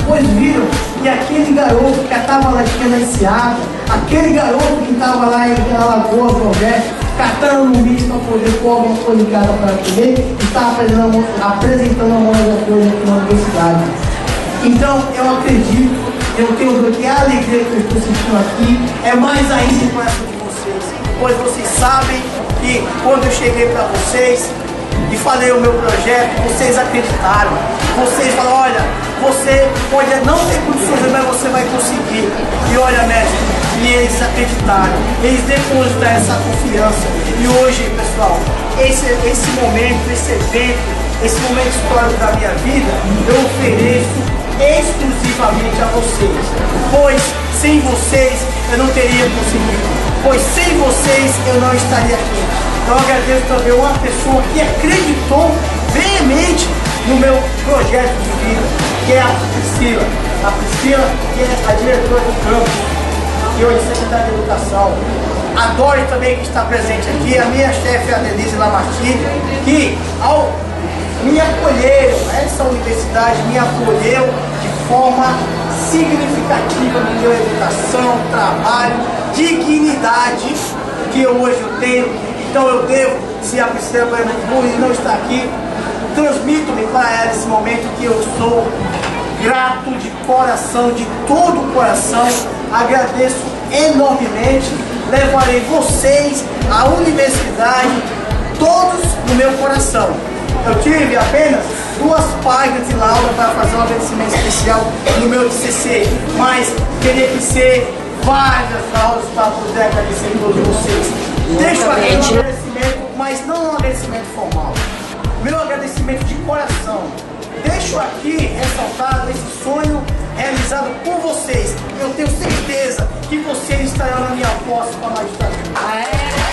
pois viram que aquele garoto que estava lá na Enseada, aquele garoto que estava lá em Alagoas, Nordeste, catando no lixo para poder pôr alguma coisa em casa para comer, e estava apresentando a monografia hoje aqui na universidade. Então, eu acredito, eu tenho que a alegria que eu estou sentindo aqui é mais ainda no coração de vocês, pois vocês sabem que quando eu cheguei para vocês e falei o meu projeto, vocês acreditaram. Vocês falaram, olha, você pode não ter condições, mas você vai conseguir. E olha, mestre, e eles acreditaram, eles depositaram essa confiança. E hoje, pessoal, esse momento, esse evento, esse momento histórico da minha vida, eu ofereço exclusivamente a vocês, pois sem vocês eu não teria conseguido, pois sem vocês eu não estaria aqui. Então eu agradeço também uma pessoa que acreditou veemente no meu projeto de vida, que é a Priscila. A Priscila, que é a diretora do campus, e hoje secretária de Educação. A Dori também, que está presente aqui, a minha chefe, a Denise Lamartine, que ao me acolheram, essa universidade me acolheu de forma significativa, me deu educação, trabalho, dignidade que hoje eu tenho. Então eu devo, se a Priscila não está aqui, transmito-me para ela esse momento que eu sou grato de coração, de todo o coração, agradeço enormemente, levarei vocês à universidade, todos no meu coração. Eu tive apenas 2 páginas de lauda para fazer um agradecimento especial no meu TCC, mas teria que ser várias aulas para poder agradecer a todos vocês. Deixo aqui um agradecimento, mas não um agradecimento formal, meu agradecimento de coração. Deixo aqui ressaltado esse sonho realizado por vocês. Eu tenho certeza que vocês estarão na minha posse para a magistratura.